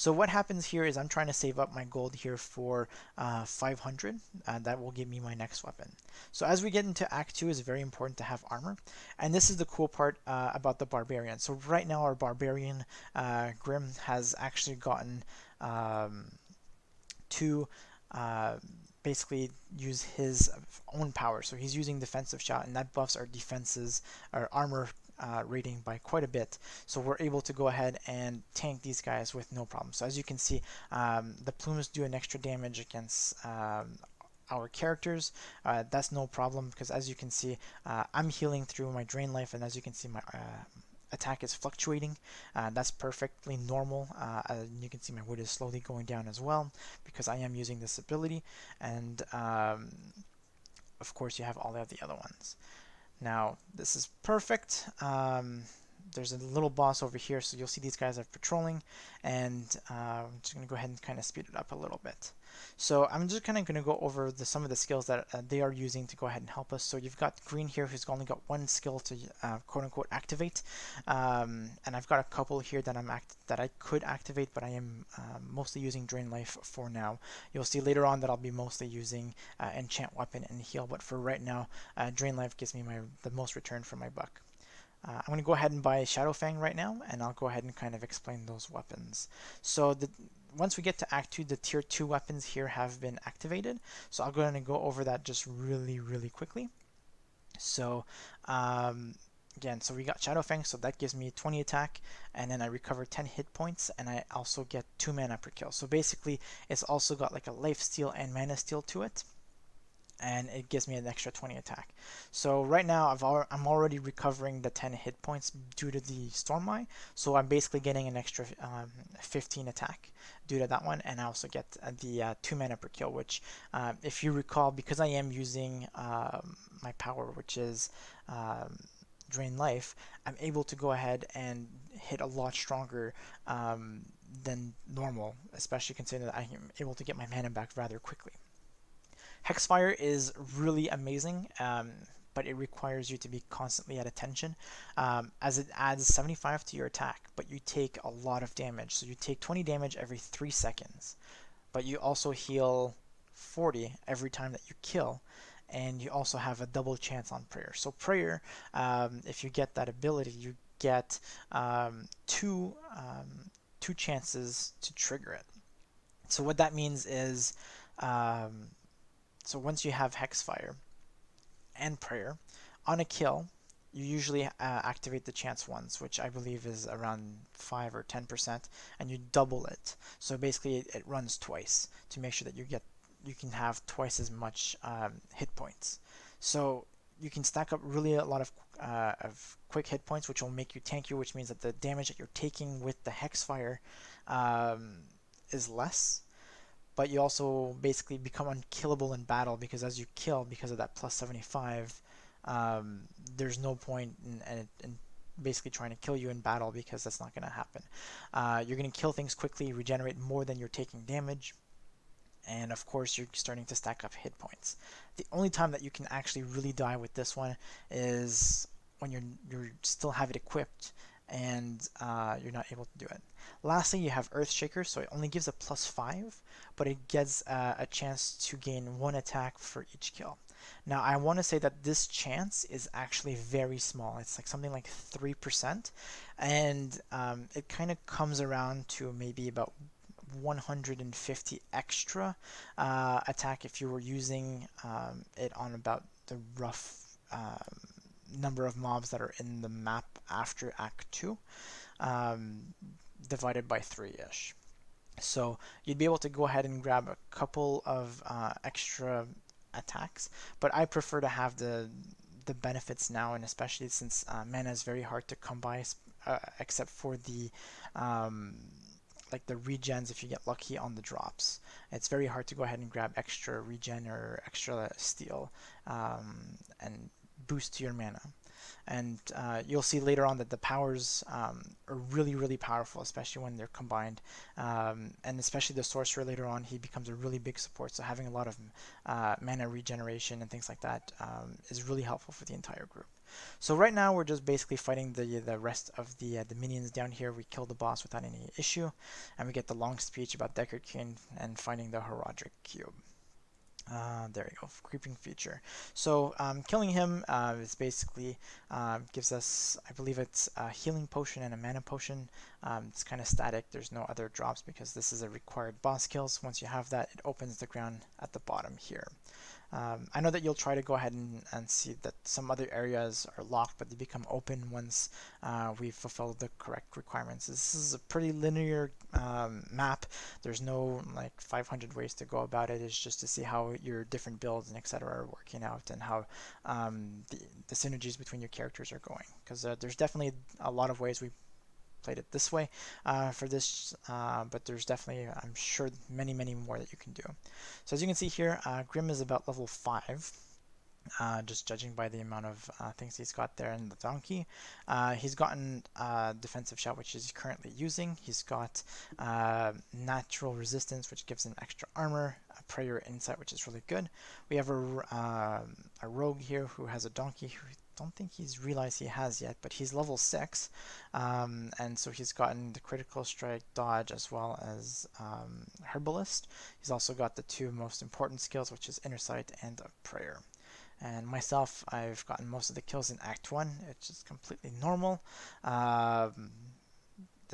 So what happens here is I'm trying to save up my gold here for 500. That will give me my next weapon. So as we get into Act 2, it's very important to have armor. And this is the cool part about the Barbarian. So right now our Barbarian Grim has actually gotten um, to uh, basically use his own power. So he's using defensive shot, and that buffs our defenses, our armor rating by quite a bit. So we're able to go ahead and tank these guys with no problem. So as you can see, the plumes do an extra damage against our characters. That's no problem because as you can see, I'm healing through my drain life, and as you can see, my attack is fluctuating. That's perfectly normal. You can see my wood is slowly going down as well because I am using this ability, and of course you have all of the other ones. Now this is perfect. There's a little boss over here, so you'll see these guys are patrolling, and I'm just going to go ahead and kind of speed it up a little bit. So I'm just kind of going to go over some of the skills that they are using to go ahead and help us. So you've got Green here, who's only got one skill to quote-unquote activate, and I've got a couple here that that I could activate, but I am mostly using Drain Life for now. You'll see later on that I'll be mostly using Enchant Weapon and Heal, but for right now, Drain Life gives me the most return for my buck. I'm going to go ahead and buy Shadowfang right now, and I'll go ahead and kind of explain those weapons. So once we get to Act 2, the Tier 2 weapons here have been activated. So I'll go ahead and go over that just really, really quickly. So again, so we got Shadowfang, so that gives me 20 attack, and then I recover 10 hit points, and I also get 2 mana per kill. So basically, it's also got like a life steal and mana steal to it, and it gives me an extra 20 attack. So right now I'm already recovering the 10 hit points due to the Storm Eye, so I'm basically getting an extra 15 attack due to that one, and I also get the 2 mana per kill, which if you recall, because I am using my power, which is Drain Life, I'm able to go ahead and hit a lot stronger than normal, especially considering that I am able to get my mana back rather quickly. Hexfire is really amazing, but it requires you to be constantly at attention, as it adds 75 to your attack, but you take a lot of damage. So you take 20 damage every 3 seconds, but you also heal 40 every time that you kill, and you also have a double chance on prayer. So prayer, if you get that ability, you get two chances to trigger it. So what that means is um, so once you have Hexfire and Prayer, on a kill, you usually activate the chance once, which I believe is around 5 or 10%, and you double it. So basically, it runs twice to make sure that you can have twice as much hit points. So you can stack up really a lot of quick hit points, which will make you tankier, which means that the damage that you're taking with the Hexfire is less, but you also basically become unkillable in battle because as you kill, because of that plus 75, there's no point in basically trying to kill you in battle because that's not going to happen. You're going to kill things quickly, regenerate more than you're taking damage, and of course you're starting to stack up hit points. The only time that you can actually really die with this one is when you still have it equipped and you're not able to do it. Lastly, you have Earthshaker, so it only gives a +5, but it gets a chance to gain 1 attack for each kill. Now, I want to say that this chance is actually very small. It's like something like 3%, and it kind of comes around to maybe about 150 extra attack if you were using it on about the rough number of mobs that are in the map after Act 2, divided by 3-ish. So you'd be able to go ahead and grab a couple of extra attacks, but I prefer to have the benefits now, and especially since mana is very hard to come by, except for the like the regens if you get lucky on the drops. It's very hard to go ahead and grab extra regen or extra steal and boost to your mana. And you'll see later on that the powers are really, really powerful, especially when they're combined. And especially the sorcerer later on, he becomes a really big support. So having a lot of mana regeneration and things like that is really helpful for the entire group. So right now we're just basically fighting the rest of the minions down here. We kill the boss without any issue, and we get the long speech about Deckard Cain and finding the Herodric Cube. There we go, creeping feature. So killing him is basically gives us, I believe it's a healing potion and a mana potion. It's kind of static. There's no other drops because this is a required boss kills. Once you have that, it opens the ground at the bottom here. I know that you'll try to go ahead and see that some other areas are locked, but they become open once we've fulfilled the correct requirements. This is a pretty linear map. There's no like 500 ways to go about it. It's just to see how your different builds and etc. are working out and how the synergies between your characters are going. Because there's definitely a lot of ways we played it this way for this, but there's definitely, I'm sure, many more that you can do. So as you can see here, Grim is about level 5. Just judging by the amount of things he's got there in the donkey. He's gotten defensive shout, which he's currently using. He's got natural resistance, which gives him extra armor, a prayer insight, which is really good. We have a rogue here who has a donkey who I don't think he's realized he has yet, but he's level 6, and so he's gotten the critical strike, dodge, as well as herbalist. He's also got the 2 most important skills, which is inner sight and a prayer. And myself, I've gotten most of the kills in Act 1, which is completely normal. The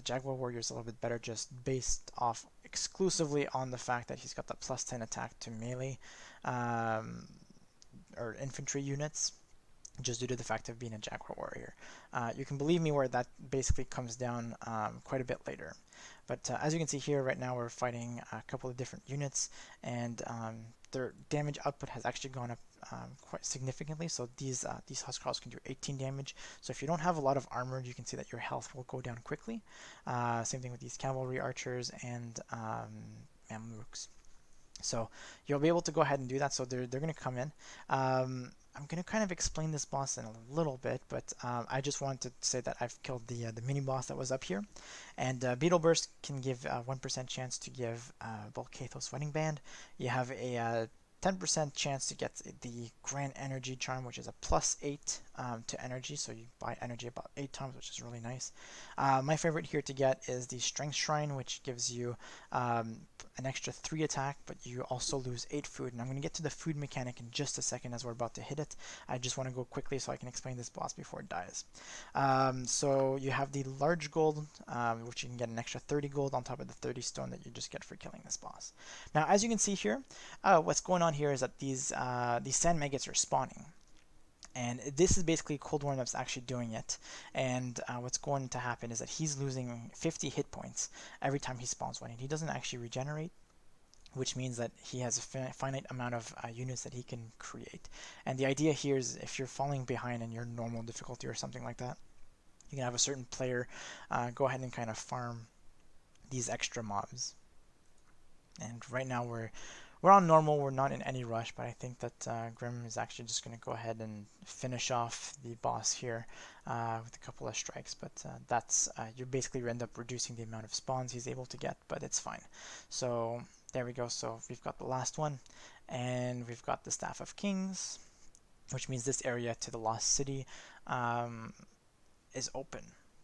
Jaguar Warrior is a little bit better just based off exclusively on the fact that he's got the plus 10 attack to melee or infantry units, just due to the fact of being a Jaguar Warrior. You can believe me where that basically comes down quite a bit later. But as you can see here, right now we're fighting a couple of different units, and their damage output has actually gone up quite significantly. So these Huskarls can do 18 damage. So if you don't have a lot of armor, you can see that your health will go down quickly. Same thing with these cavalry archers and Mamluks. So you'll be able to go ahead and do that. So they're going to come in. I'm going to kind of explain this boss in a little bit, but I just wanted to say that I've killed the mini boss that was up here. And Beetle Burst can give a 1% chance to give Volcathos Wedding Band. You have a 10% chance to get the Grand Energy Charm, which is a plus 8 to energy, so you buy energy about 8 times, which is really nice. My favorite here to get is the Strength Shrine, which gives you an extra 3 attack, but you also lose 8 food. And I'm going to get to the food mechanic in just a second as we're about to hit it. I just want to go quickly so I can explain this boss before it dies. So you have the large gold, which you can get an extra 30 gold on top of the 30 stone that you just get for killing this boss. Now, as you can see here, what's going on here is that these sand maggots are spawning. And this is basically Cold Worm that's actually doing it. And what's going to happen is that he's losing 50 hit points every time he spawns one. And he doesn't actually regenerate, which means that he has a finite amount of units that he can create. And the idea here is if you're falling behind in your normal difficulty or something like that, you can have a certain player go ahead and kind of farm these extra mobs. And right now we're on normal, we're not in any rush, but I think that Grim is actually just going to go ahead and finish off the boss here with a couple of strikes, but that's, you basically end up reducing the amount of spawns he's able to get, but it's fine. So there we go, so we've got the last one, and we've got the Staff of Kings, which means this area to the Lost City is open.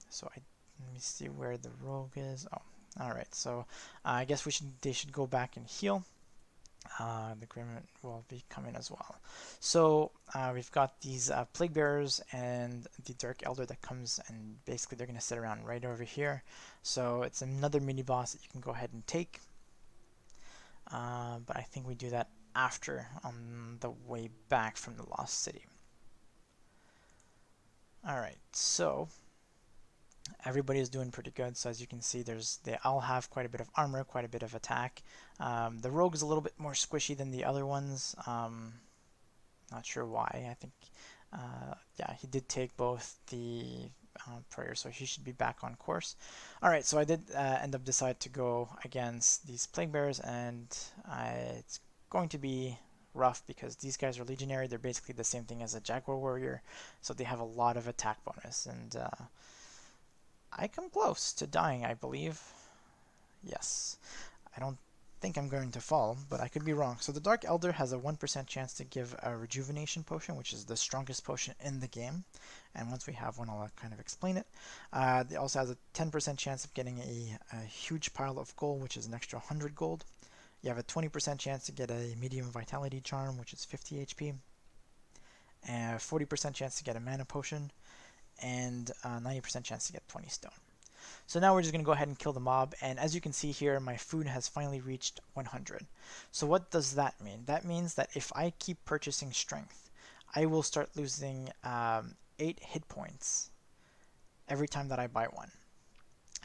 So let me see where the rogue is. Oh, alright, so I guess they should go back and heal. The Grim will be coming as well. So we've got these Plague Bearers and the Dark Elder that comes, and basically they're going to sit around right over here. So it's another mini boss that you can go ahead and take. But I think we do that after, on the way back from the Lost City. Alright, so everybody is doing pretty good. So as you can see, they all have quite a bit of armor, quite a bit of attack. The rogue is a little bit more squishy than the other ones. Not sure why. I think, yeah, he did take both the prayer, so he should be back on course. Alright, so I did end up decide to go against these Plague Bearers, and it's going to be rough because these guys are legionary. They're basically the same thing as a Jaguar Warrior, so they have a lot of attack bonus, and I come close to dying, I believe. Yes. I don't think I'm going to fall, but I could be wrong. So the Dark Elder has a 1% chance to give a Rejuvenation Potion, which is the strongest potion in the game. And once we have one, I'll kind of explain it. It also has a 10% chance of getting a huge pile of gold, which is an extra 100 gold. You have a 20% chance to get a Medium Vitality Charm, which is 50 HP. And a 40% chance to get a Mana Potion. And a 90% chance to get 20 stone. So now we're just going to go ahead and kill the mob, and as you can see here, my food has finally reached 100. So what does that mean? That means that if I keep purchasing strength, I will start losing 8 hit points every time that I buy one.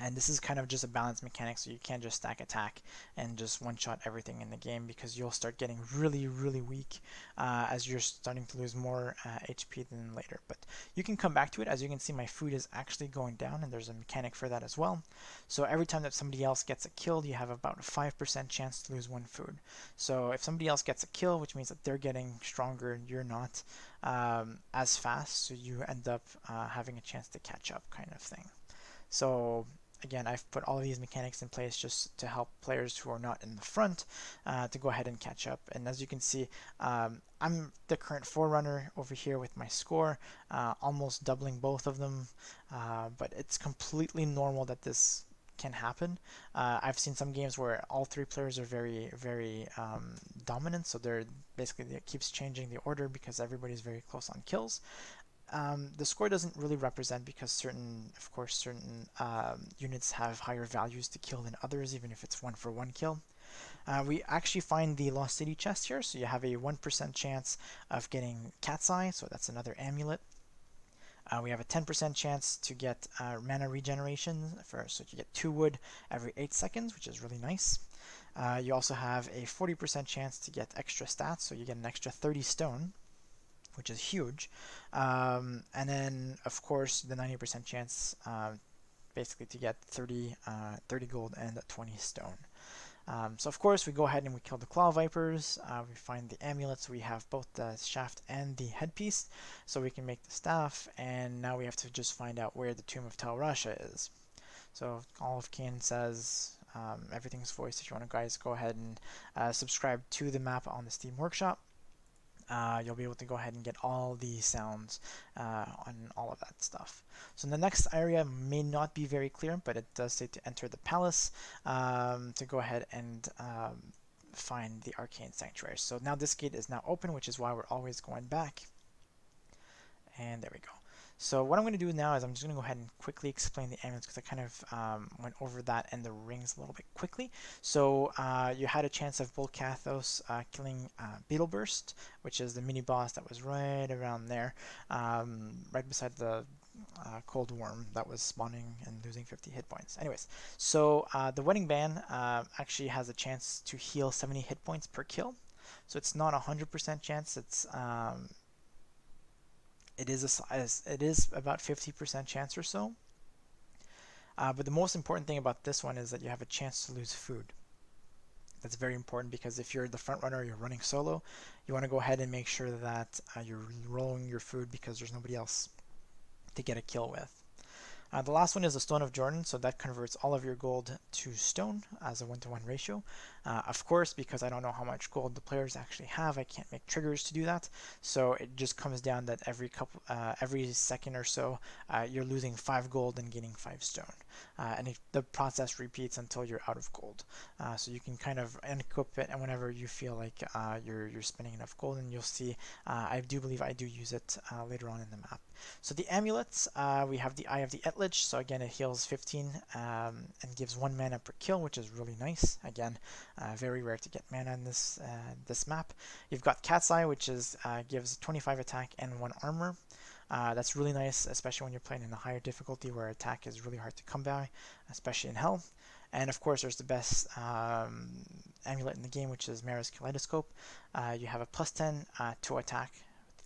And this is kind of just a balance mechanic, so you can't just stack attack and just one-shot everything in the game, because you'll start getting really, really weak as you're starting to lose more HP than later. But you can come back to it. As you can see, my food is actually going down, and there's a mechanic for that as well. So every time that somebody else gets a kill, you have about a 5% chance to lose one food. So if somebody else gets a kill, which means that they're getting stronger and you're not as fast, so you end up having a chance to catch up, kind of thing. So again, I've put all of these mechanics in place just to help players who are not in the front to go ahead and catch up. And as you can see, I'm the current forerunner over here with my score, almost doubling both of them. But it's completely normal that this can happen. I've seen some games where all three players are very, very dominant, so they're basically, it keeps changing the order because everybody's very close on kills. The score doesn't really represent, because certain units have higher values to kill than others, even if it's 1-for-1 kill. We actually find the Lost City chest here, so you have a 1% chance of getting Cat's Eye, so that's another amulet. We have a 10% chance to get mana regeneration, so you get 2 wood every 8 seconds, which is really nice. You also have a 40% chance to get extra stats, so you get an extra 30 stone, which is huge. And then, of course, the 90% chance basically to get 30 gold and 20 stone. So of course we go ahead and we kill the Claw Vipers, we find the amulets, we have both the shaft and the headpiece, so we can make the staff, and now we have to just find out where the Tomb of Tal Rasha is. So All of Cain says everything's voiced. If you want to, guys, go ahead and subscribe to the map on the Steam Workshop. You'll be able to go ahead and get all the sounds on all of that stuff. So the next area may not be very clear, but it does say to enter the palace to go ahead and find the Arcane Sanctuary. So now this gate is now open, which is why we're always going back. And there we go. So what I'm going to do now is I'm just going to go ahead and quickly explain the amulets, because I kind of went over that and the rings a little bit quickly. So you had a chance of Bolcathos killing Beetle Burst, which is the mini boss that was right around there, right beside the Cold Worm that was spawning and losing 50 hit points. Anyways, so the Wedding Band actually has a chance to heal 70 hit points per kill. So it's not a 100% chance. It is about 50% chance or so. But the most important thing about this one is that you have a chance to lose food. That's very important, because if you're the front runner, you're running solo, you want to go ahead and make sure that you're rolling your food, because there's nobody else to get a kill with. The last one is the Stone of Jordan, so that converts all of your gold to stone as a 1-to-1 ratio. Of course, because I don't know how much gold the players actually have, I can't make triggers to do that. So it just comes down that every second or so, you're losing 5 gold and gaining 5 stone. And the process repeats until you're out of gold. So you can kind of unequip it, and whenever you feel like you're spending enough gold, and you'll see, I do believe I do use it later on in the map. So the amulets, we have the Eye of the Etlich. So again, it heals 15 and gives 1 mana per kill, which is really nice. Again, very rare to get mana in this map. You've got Cat's Eye, which gives 25 attack and 1 armor. That's really nice, especially when you're playing in a higher difficulty where attack is really hard to come by, especially in Hell. And of course, there's the best amulet in the game, which is Mara's Kaleidoscope. You have a +10 to attack,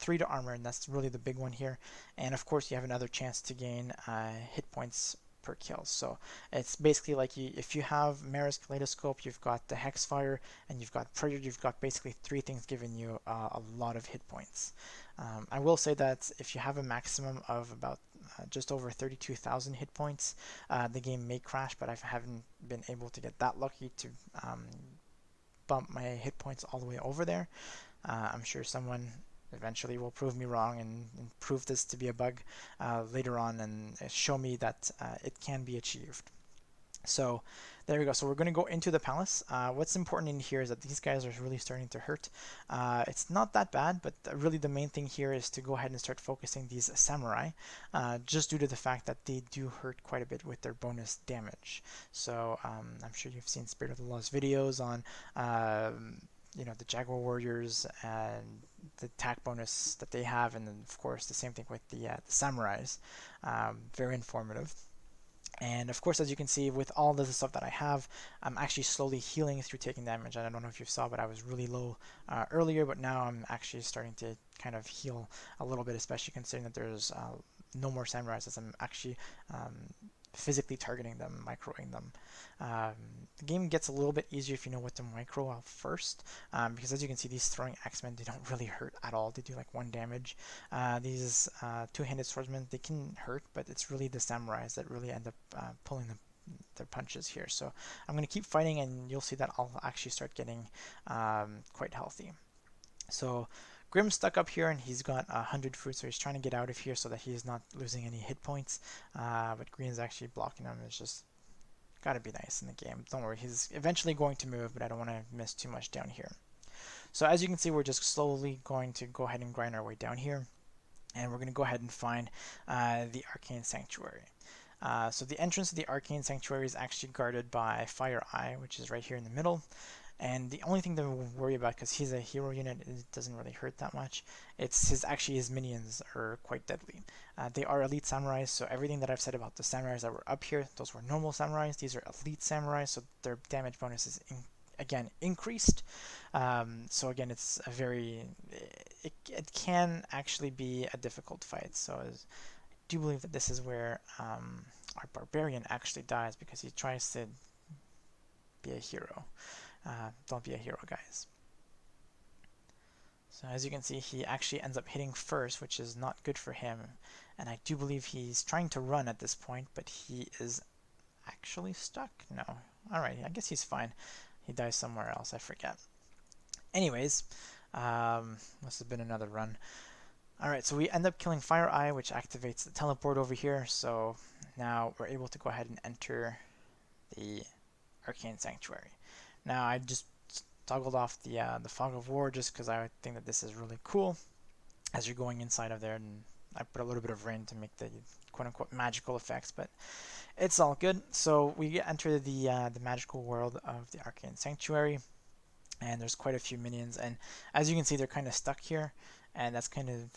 3 to armor, and that's really the big one here. And of course, you have another chance to gain hit points per kill. So it's basically like if you have Mara's Kaleidoscope, you've got the Hexfire, and you've got Predator, you've got basically 3 things giving you a lot of hit points. I will say that if you have a maximum of about just over 32,000 hit points, the game may crash, but I haven't been able to get that lucky to bump my hit points all the way over there. I'm sure someone eventually will prove me wrong and prove this to be a bug later on and show me that it can be achieved. So there we go. So we're going to go into the palace. What's important in here is that these guys are really starting to hurt. It's not that bad, but really the main thing here is to go ahead and start focusing these samurai, just due to the fact that they do hurt quite a bit with their bonus damage. So I'm sure you've seen Spirit of the Lost videos on the Jaguar Warriors and the attack bonus that they have, and then of course the same thing with the samurais. Very informative. And of course, as you can see, with all the stuff that I have, I'm actually slowly healing through taking damage. And I don't know if you saw, but I was really low earlier, but now I'm actually starting to kind of heal a little bit, especially considering that there's no more samurais, as I'm actually physically targeting them, microing them. The game gets a little bit easier if you know what to micro out first, because as you can see, these throwing axemen, they don't really hurt at all. They do like 1 damage. These two-handed swordsmen, they can hurt, but it's really the samurais that really end up pulling their punches here. So I'm going to keep fighting, and you'll see that I'll actually start getting quite healthy. So Grim's stuck up here, and he's got 100 fruit, so he's trying to get out of here so that he's not losing any hit points. But Green's actually blocking him. It's just gotta be nice in the game. Don't worry, he's eventually going to move, but I don't want to miss too much down here. So as you can see, we're just slowly going to go ahead and grind our way down here, and we're going to go ahead and find the Arcane Sanctuary. So the entrance to the Arcane Sanctuary is actually guarded by Fire Eye, which is right here in the middle. And the only thing to worry about, because he's a hero unit, it doesn't really hurt that much. It's his minions are quite deadly. They are elite samurais, so everything that I've said about the samurais that were up here, those were normal samurais. These are elite samurais, so their damage bonus is again increased. So again, it's a very it can actually be a difficult fight. So I do believe that this is where our barbarian actually dies, because he tries to be a hero. Don't be a hero, guys. So as you can see, he actually ends up hitting first, which is not good for him. And I do believe he's trying to run at this point, but he is actually stuck. No. Alright, I guess he's fine. He dies somewhere else, I forget. Anyways, must have been another run. Alright, so we end up killing Fire Eye, which activates the teleport over here. So now we're able to go ahead and enter the Arcane Sanctuary. Now I just toggled off the Fog of War just because I think that this is really cool as you're going inside of there, and I put a little bit of rain to make the quote-unquote magical effects, but it's all good. So we enter the magical world of the Arcane Sanctuary, and there's quite a few minions, and as you can see, they're kind of stuck here, and that's kind of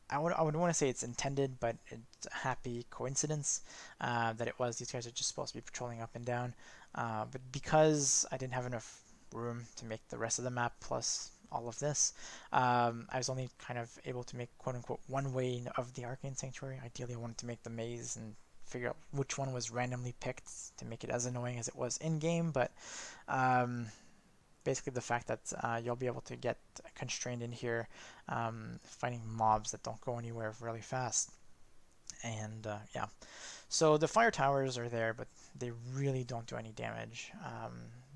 I would want to say it's intended, but it's a happy coincidence that it was. These guys are just supposed to be patrolling up and down. But because I didn't have enough room to make the rest of the map plus all of this, I was only kind of able to make quote-unquote one way of the Arcane Sanctuary. Ideally, I wanted to make the maze and figure out which one was randomly picked to make it as annoying as it was in-game, but basically the fact that you'll be able to get constrained in here, fighting mobs that don't go anywhere really fast. And yeah, so the fire towers are there, but they really don't do any damage.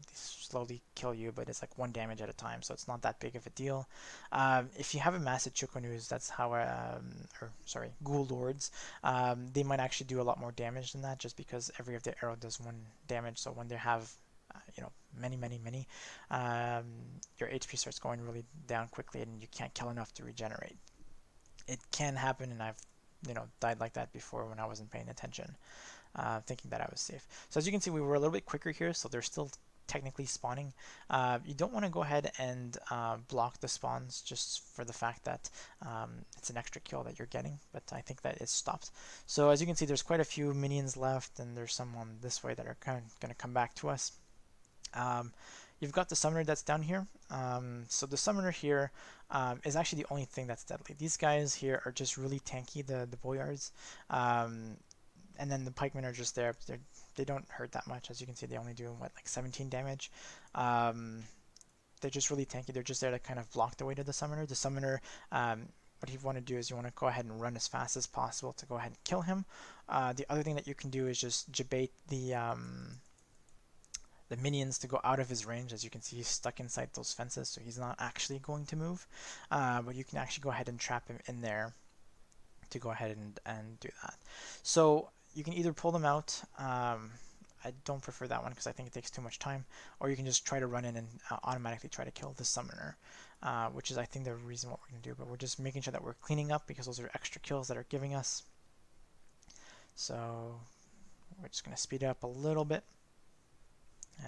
They slowly kill you, but it's like 1 damage at a time, so it's not that big of a deal. If you have a massive Chukonus, that's how, Ghoul Lords, they might actually do a lot more damage than that, just because every of their arrow does 1 damage. So when they have many, your HP starts going really down quickly, and you can't kill enough to regenerate. It can happen, and I've died like that before when I wasn't paying attention, thinking that I was safe. So as you can see, we were a little bit quicker here, so they're still technically spawning. You don't want to go ahead and block the spawns just for the fact that it's an extra kill that you're getting, but I think that it stopped. So as you can see, there's quite a few minions left, and there's some on this way that are kind of going to come back to us. You've got the summoner that's down here. So the summoner here is actually the only thing that's deadly. These guys here are just really tanky, the boyards. And then the pikemen are just there. They don't hurt that much. As you can see, they only do, like 17 damage. They're just really tanky. They're just there to kind of block the way to the summoner. The summoner, what you want to do is you want to go ahead and run as fast as possible to go ahead and kill him. The other thing that you can do is just debate the the minions to go out of his range. As you can see, he's stuck inside those fences, so he's not actually going to move. But you can actually go ahead and trap him in there to go ahead and do that. So you can either pull them out. I don't prefer that one because I think it takes too much time. Or you can just try to run in and automatically try to kill the summoner, which is I think the reason what we're going to do. But we're just making sure that we're cleaning up because those are extra kills that are giving us. So we're just going to speed it up a little bit.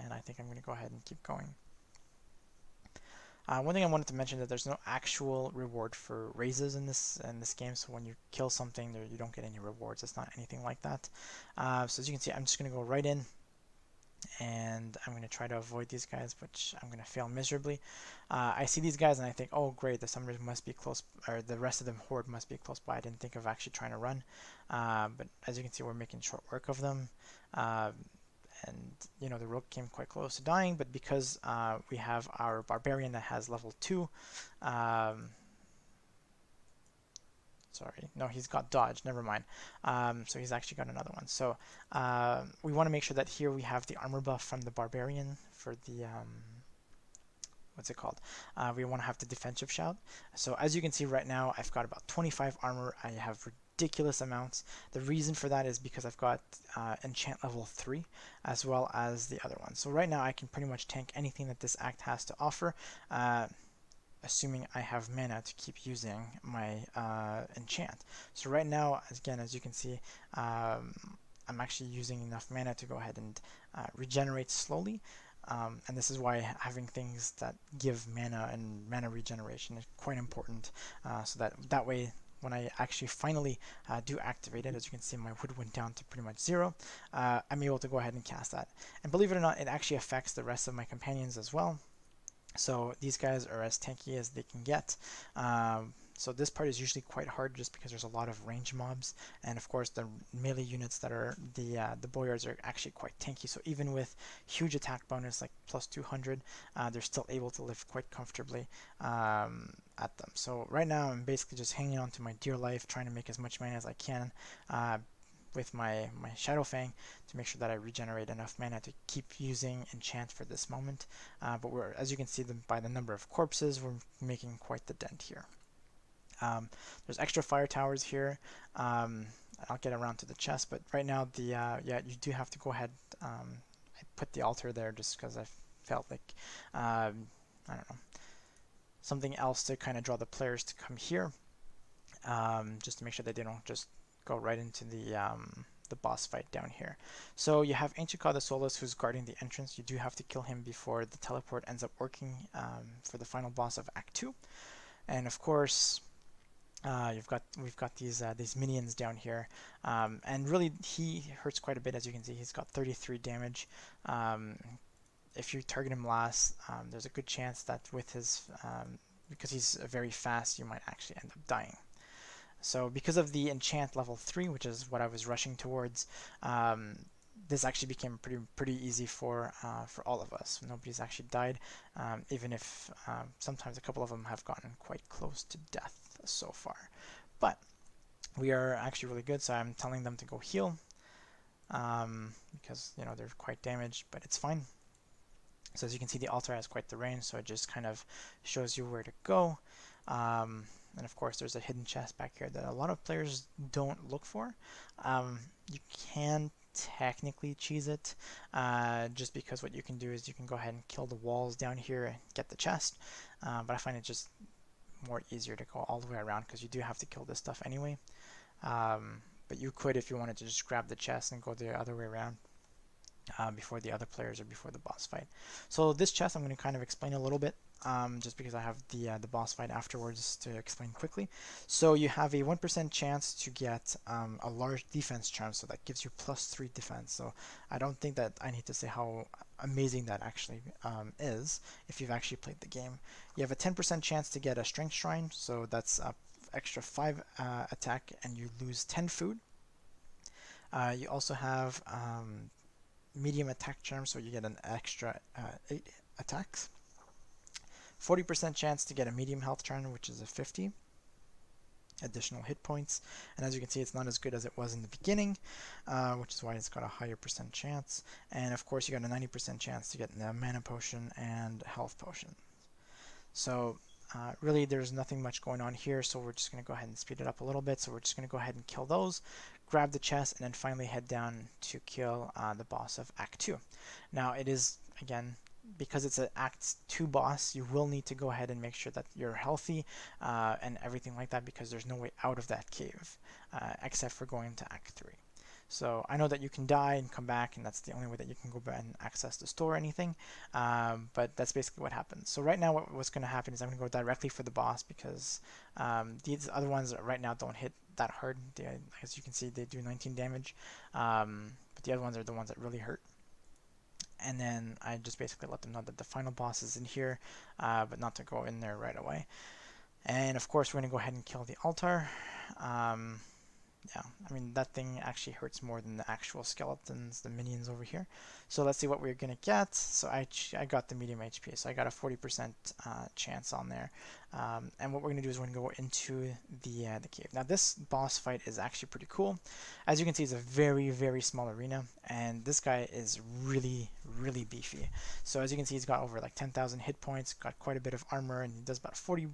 And I think I'm going to go ahead and keep going. One thing I wanted to mention is that there's no actual reward for raises in this game. So when you kill something, you don't get any rewards. It's not anything like that. So as you can see, I'm just going to go right in, and I'm going to try to avoid these guys, which I'm going to fail miserably. I see these guys and I think, oh great, the summoners must be close, or the rest of the horde must be close by. I didn't think of actually trying to run, but as you can see, we're making short work of them. And you know, the rogue came quite close to dying, but because we have our barbarian that has level 2, sorry, no, he's got dodge, never mind. So he's actually got another one. So we want to make sure that here we have the armor buff from the barbarian for the what's it called? We want to have the defensive shout. So as you can see right now, I've got about 25 armor. I have ridiculous amounts. The reason for that is because I've got enchant level 3 as well as the other one. So right now I can pretty much tank anything that this act has to offer, assuming I have mana to keep using my enchant. So right now, again, as you can see, I'm actually using enough mana to go ahead and regenerate slowly. And this is why having things that give mana and mana regeneration is quite important, so that way when I actually finally do activate it, as you can see, my wood went down to pretty much 0. I'm able to go ahead and cast that. And believe it or not, it actually affects the rest of my companions as well. So these guys are as tanky as they can get. So this part is usually quite hard just because there's a lot of range mobs, and of course the melee units that are the boyards are actually quite tanky. So even with huge attack bonus like plus 200, they're still able to live quite comfortably at them. So right now I'm basically just hanging on to my dear life, trying to make as much mana as I can with my Shadow Fang to make sure that I regenerate enough mana to keep using enchant for this moment. But as you can see by the number of corpses, we're making quite the dent here. There's extra fire towers here. I'll get around to the chest, but right now yeah, you do have to go ahead. I put the altar there just because I felt like I don't know, something else to kind of draw the players to come here, just to make sure that they don't just go right into the boss fight down here. So you have Ancient God the Soulless who's guarding the entrance. You do have to kill him before the teleport ends up working for the final boss of Act 2. And of course, we've got these minions down here, and really he hurts quite a bit. As you can see, he's got 33 damage. If you target him last, there's a good chance that with his because he's very fast, you might actually end up dying. So because of the enchant level 3, which is what I was rushing towards, this actually became pretty easy for all of us. Nobody's actually died, even if sometimes a couple of them have gotten quite close to death so far. But we are actually really good, so I'm telling them to go heal, because you know they're quite damaged, but it's fine. So as you can see, the altar has quite the range, so it just kind of shows you where to go. And of course, there's a hidden chest back here that a lot of players don't look for. You can technically cheese it, just because what you can do is you can go ahead and kill the walls down here and get the chest. But I find it just more easier to go all the way around because you do have to kill this stuff anyway. But you could, if you wanted to, just grab the chest and go the other way around. Before the other players or before the boss fight. So this chest I'm going to kind of explain a little bit, just because I have the boss fight afterwards to explain quickly. So you have a 1% chance to get a large defense charm, so that gives you +3 defense. So I don't think that I need to say how amazing that actually is if you've actually played the game. You have a 10% chance to get a strength shrine, so that's extra 5 attack and you lose 10 food. You also have medium attack charm, so you get an extra 8 attacks. 40% chance to get a medium health charm, which is a 50. additional hit points. And as you can see, it's not as good as it was in the beginning, which is why it's got a higher percent chance. And of course, you got a 90% chance to get the mana potion and health potion. So really, there's nothing much going on here, so we're just going to go ahead and speed it up a little bit. So we're just going to go ahead and kill those, grab the chest, and then finally head down to kill the boss of Act 2. Now, it is, again, because it's an Act 2 boss, you will need to go ahead and make sure that you're healthy and everything like that, because there's no way out of that cave except for going to Act 3. So I know that you can die and come back, and that's the only way that you can go back and access the store or anything. But that's basically what happens. So right now, what's going to happen is I'm going to go directly for the boss, because these other ones right now don't hit that hard. As you can see, they do 19 damage, but the other ones are the ones that really hurt. And then I just basically let them know that the final boss is in here, but not to go in there right away. And of course, we're going to go ahead and kill the altar. Yeah, I mean, that thing actually hurts more than the actual skeletons, the minions over here. So let's see what we're going to get. So I got the medium HP, so I got a 40% chance on there. And what we're going to do is we're going to go into the cave. Now, this boss fight is actually pretty cool. As you can see, it's a very, very small arena, and this guy is really, really beefy. So as you can see, he's got over like 10,000 hit points, got quite a bit of armor, and he does about 40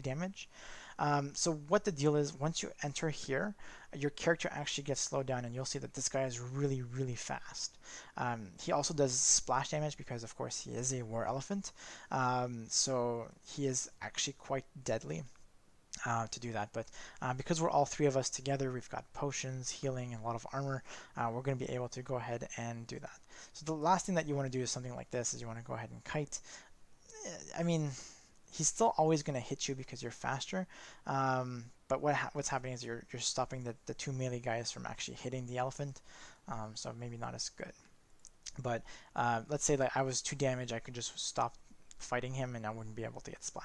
damage. So what the deal is, once you enter here, your character actually gets slowed down, and you'll see that this guy is really, really fast. He also does splash damage because, of course, he is a war elephant. So he is actually quite deadly to do that. But because we're all three of us together, we've got potions, healing, and a lot of armor, we're going to be able to go ahead and do that. So the last thing that you want to do is something like this, is you want to go ahead and kite. I mean, he's still always going to hit you because you're faster. But what's happening is you're stopping the two melee guys from actually hitting the elephant. So maybe not as good. But let's say that I was 2 damage, I could just stop fighting him and I wouldn't be able to get splashed.